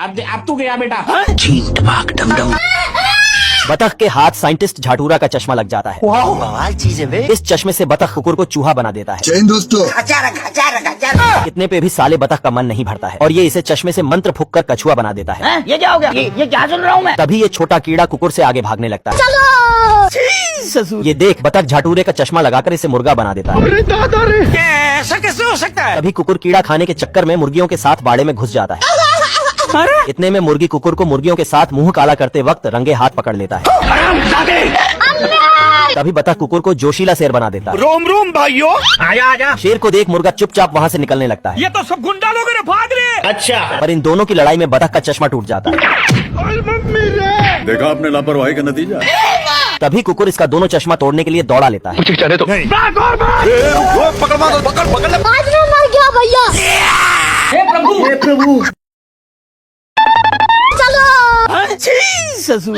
अब तू गया बेटा। बतख के हाथ साइंटिस्ट झाटूरा का चश्मा लग जाता है। बवाल चीज है बे। इस चश्मे से बतख कुकुर को चूहा बना देता है। जैन दोस्तों, इतने पे भी साले बतख का मन नहीं भरता है और ये इसे चश्मे से मंत्र फूंक कर कछुआ बना देता है। ये क्या हो गया? ये क्या सुन रहा हूँ मैं? तभी ये छोटा कीड़ा कुकुर से आगे भागने लगता है। ससुर। ये देख बतख झाटूरे का चश्मा लगाकर इसे मुर्गा बना देता है। ऐसा कैसे हो सकता है? तभी कुकुर कीड़ा खाने के चक्कर में मुर्गियों के साथ बाड़े में घुस जाता है। इतने में मुर्गी कुकुर को मुर्गियों के साथ मुंह काला करते वक्त रंगे हाथ पकड़ लेता है। तभी बतख कुकुर को जोशीला शेर बना देता है। रोम रोम भाइयों, आजा आजा। शेर को देख मुर्गा चुपचाप वहाँ से निकलने लगता है। ये तो सब गुंडा लोग रे, भाग रहे। अच्छा, पर इन दोनों की लड़ाई में बतख का चश्मा टूट जाता है। देखा आपने लापरवाही का नतीजा। तभी कुकुर इसका दोनों चश्मा तोड़ने के लिए दौड़ा लेता है। मुझे चले तो आज मैं मर गया भैया। हे प्रभु, ससुर।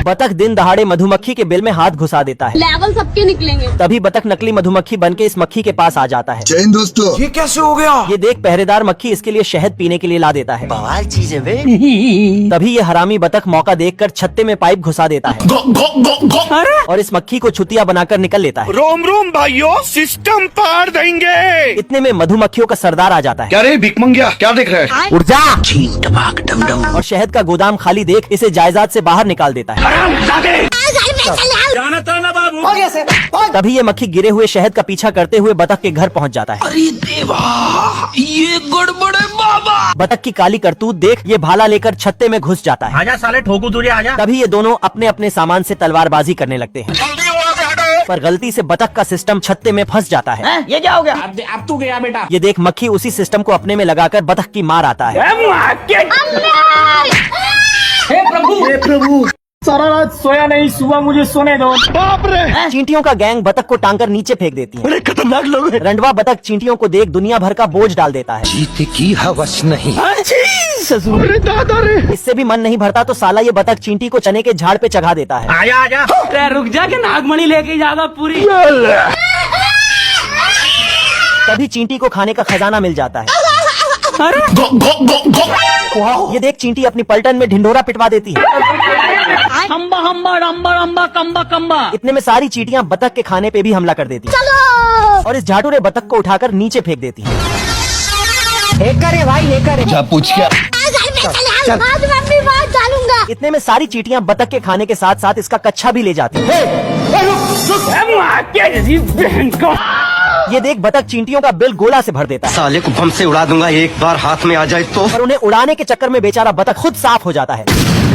बतख दिन दहाड़े मधुमक्खी के बिल में हाथ घुसा देता है। लेवल सबके निकलेंगे। तभी बतख नकली मधुमक्खी बनके इस मक्खी के पास आ जाता है। जैन दोस्तों, ये कैसे हो गया? ये देख पहरेदार मक्खी इसके लिए शहद पीने के लिए ला देता है। बवाल चीज है बे। तभी ये हरामी बतख मौका देखकर छत्ते में पाइप घुसा देता है और इस मक्खी को छुतिया बनाकर निकल लेता है। रोम रोम भाइयों, सिस्टम पार देंगे। इतने में मधुमक्खियों का सरदार आ जाता है। क्या रे भिकमंगिया, क्या देख रहे हैं? उठ जा। और शहद का गोदाम खाली देख इसे जायदाद से बाहर निकाल देता है। जाना था ना बाबू। तभी ये मक्खी गिरे हुए शहद का पीछा करते हुए बतख के घर पहुंच जाता है। अरे देवा, ये गड़बड़ है बाबा। बतख की काली करतूत देख ये भाला लेकर छत्ते में घुस जाता है। आजा साले, ठोकू तुझे, आजा। तभी ये दोनों अपने अपने सामान से तलवारबाजी करने लगते हैं, पर गलती से बतख का सिस्टम छत्ते में फंस जाता है। ये क्या हो गया? अब तू गया बेटा। ये देख मक्खी उसी सिस्टम को अपने में लगाकर बतख की मार आता है। हे प्रभु, सारा रात सोया नहीं, सुबह मुझे सोने दो। बाप रे। चींटियों का गैंग बतख को टांग कर नीचे फेंक देती है। बड़े खतरनाक लोग हैं। रंडवा बतख चींटियों को देख दुनिया भर का बोझ डाल देता है। जीते की हवस नहीं। ससुर। अरे दादा रे। इससे भी मन नहीं भरता तो साला ये बतख चींटी को चने के झाड़ पे चढ़ा देता है। आजा आजा। रुक जा के नागमणि लेके जाएगा पूरी। तभी चींटी को खाने का खजाना मिल जाता है। ये देख चींटी अपनी पलटन में ढिंढोरा पिटवा देती है। हम्बा हम्बा रम्बा रम्बा कम्बा कम्बा। इतने में सारी चींटियां बतख के खाने पे भी हमला कर देती हैं और इस झाटूरे बतख को उठाकर नीचे फेंक देती हैं। क्या पूछ क्या? आज मैं भी बाहर डालूंगा। इतने में सारी चींटियां बतख के खाने के साथ साथ इसका कच्छा भी ले जाती हैं। ये देख बतख चींटियों का बिल गोला से भर देता है साले को बम से उड़ा दूंगा एक बार हाथ में आ जाए तो। और उन्हें उड़ाने के चक्कर में बेचारा बतख खुद साफ हो जाता है।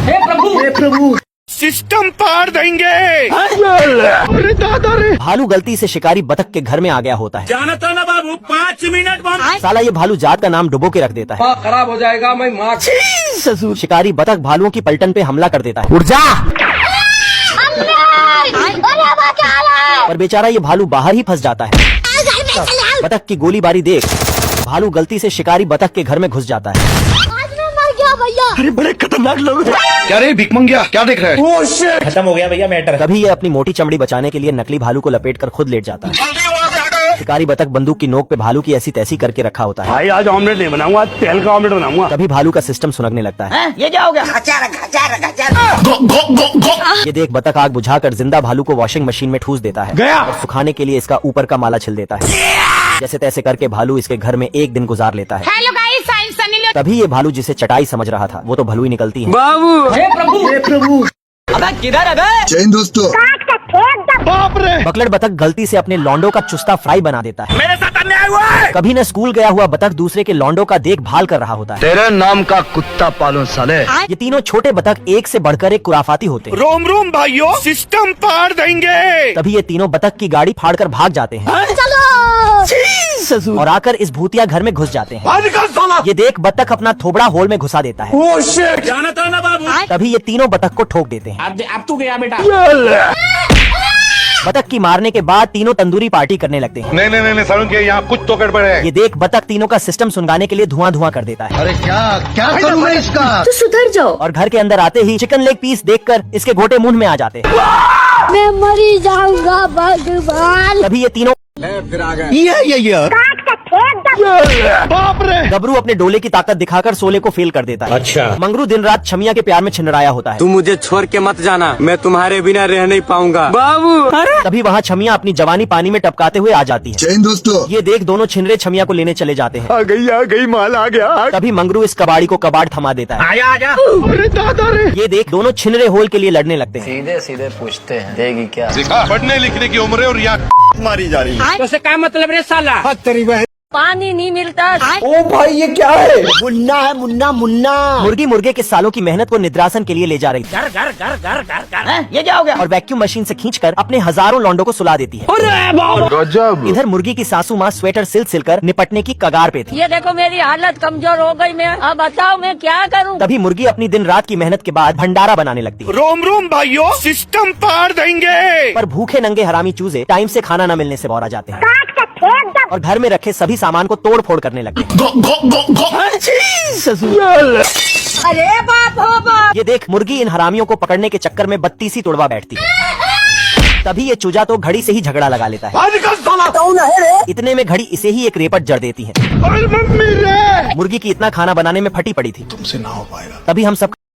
हे प्रभु, सिस्टम पार देंगे। अरे दादा रे। भालू गलती से शिकारी बतख के घर में आ गया होता है। जाना था ना बाबू, 5 मिनट बाद। साला ये भालू जात का नाम डुबो के रख देता है। खराब हो जाएगा, मैं माँ। ससुर। शिकारी बतख भालुओं की पलटन पे हमला कर देता है। उठ जा। पर बेचारा ये भालू बाहर ही फंस जाता है। बतख की गोलीबारी देख भालू गलती से शिकारी बतख के घर में घुस जाता है। आज मैं मर गया भैया। अरे बड़े खतरनाक लोग हैं। क्या रे भिकमंगिया, क्या देख रहे हैं? खत्म हो गया भैया मैटर। तभी ये अपनी मोटी चमड़ी बचाने के लिए नकली भालू को लपेटकर खुद लेट जाता है। शिकारी बतख बंदूक की नोक पे भालू की ऐसी तैसी करके रखा होता है। भाई आज ऑमलेट नहीं बनाऊंगा, तेल का ऑमलेट बनाऊंगा। तभी भालू का सिस्टम सुनगने लगता है। ये क्या हो गया? ये देख बतख आग बुझाकर जिंदा भालू को वॉशिंग मशीन में ठूस देता है गया। और सुखाने के लिए इसका ऊपर का माला छिल देता है। जैसे तैसे करके भालू इसके घर में एक दिन गुजार लेता है। Hello guys, I am Sunny Leone. तभी ये भालू जिसे चटाई समझ रहा था वो तो भलू ही निकलती है। बाबू। हे प्रभु। अबे किधर है बे? जैन दोस्तों, बाप रे। बकलड़ बतख गलती से अपने लौंडो का चुस्ता फ्राई बना देता है। मेरे साथ अन्याय हुआ है। कभी न स्कूल गया हुआ बतख दूसरे के लौंडो का देखभाल कर रहा होता है। तेरे नाम का कुत्ता पालूं साले। ये तीनों छोटे बतख एक से बढ़कर एक कुराफाती होते हैं। रोम रोम भाइयों, सिस्टम पार देंगे। तभी ये तीनों बतख की गाड़ी फाड़कर भाग जाते हैं ससुर। और आकर इस भूतिया घर में घुस जाते हैं। आजकल साला। ये देख बतख अपना थोबड़ा होल में घुसा देता है। Oh shit. जाना था ना बाबू। तभी ये तीनों बतख को ठोक देते हैं। अब तू गया बेटा। बतख की मारने के बाद तीनों तंदूरी पार्टी करने लगते हैं। नहीं सारुण के यहाँ कुछ तो गड़बड़ है। ये देख बतख तीनों का सिस्टम सुनगाने के लिए धुआं धुआं कर देता है। अरे क्या करूँ मैं इसका? तो सुधर जाओ। और घर के अंदर आते ही चिकन लेग पीस देखकर इसके गोटे मुंह में आ जाते हैं। मैं मरी जाऊंगा भगवान। तभी ये तीनों ये बाप रे। गबरू अपने डोले की ताकत दिखाकर सोले को फेल कर देता है। अच्छा। मंगरू दिन रात छमिया के प्यार में छिनराया होता है। तुम मुझे छोड़ के मत जाना, मैं तुम्हारे बिना रह नहीं पाऊंगा बाबू। तभी वहाँ छमिया अपनी जवानी पानी में टपकाते हुए आ जाती है। जैन दोस्तों, ये देख दोनों छिनरे छमिया को लेने चले जाते हैं। आ गई माल आ गया। तभी मंगरू इस कबाड़ी को कबाड़ थमा देता है। आजा आजा अरे दादा रे। ये देख दोनों छिनरे होल के लिए लड़ने लगते हैं। सीधे सीधे पूछते हैं देगी क्या? पढ़ने लिखने की उम्र है और यहाँ मारी जा रही है। तो से क्या मतलब रे साला? पानी नहीं मिलता। ओ भाई ये क्या है? मुन्ना है मुन्ना मुन्ना। मुर्गी मुर्गे के सालों की मेहनत को निद्रासन के लिए ले जा रही थी। घर घर घर घर घर घर ये क्या हो गया? और वैक्यूम मशीन से खींचकर अपने हजारों लौंडों को सुला देती है। गजब। इधर मुर्गी की सासू माँ स्वेटर सिल कर निपटने की कगार पे थी। ये देखो मेरी हालत कमजोर हो गई, मैं अब बताओ मैं क्या करूं? तभी मुर्गी अपनी दिन रात की मेहनत के बाद भंडारा बनाने लगती है। रोम रोम भाइयों, सिस्टम पार देंगे। पर भूखे नंगे हरामी चूजे टाइम से खाना न मिलने से बौरा जाते हैं और घर में रखे सभी सामान को तोड़ फोड़ करने लगते हैं। अरे बाप हो बाप। ये देख मुर्गी इन हरामियों को पकड़ने के चक्कर में बत्ती सी तुड़वा बैठती है। तभी ये चूजा तो घड़ी से ही झगड़ा लगा लेता है। इतने में घड़ी इसे ही एक रेपट जड़ देती है। अरे मम्मी रे। मुर्गी की इतना खाना बनाने में फटी पड़ी थी। तुमसे ना हो पाएगा। तभी हम सब